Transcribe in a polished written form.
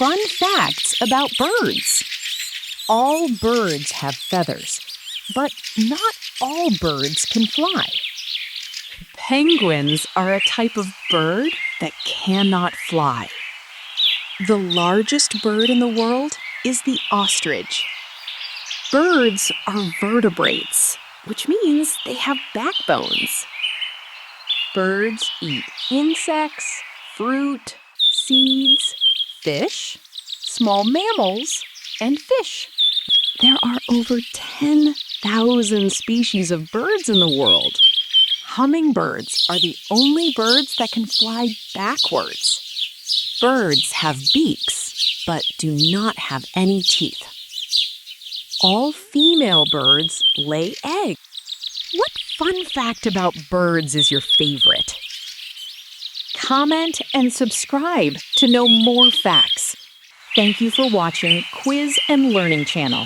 fun facts about birds. All birds have feathers, but not all birds can fly. Penguins are a type of bird that cannot fly. The largest bird in the world is the ostrich. Birds are vertebrates, which means they have backbones. Birds eat insects, fruit, seeds, fish, small mammals, and fish. There are over 10,000 species of birds in the world. Hummingbirds are the only birds that can fly backwards. Birds have beaks, but do not have any teeth. All female birds lay eggs. What fun fact about birds is your favorite? Comment and subscribe to know more facts. Thank you for watching Quiz and Learning Channel.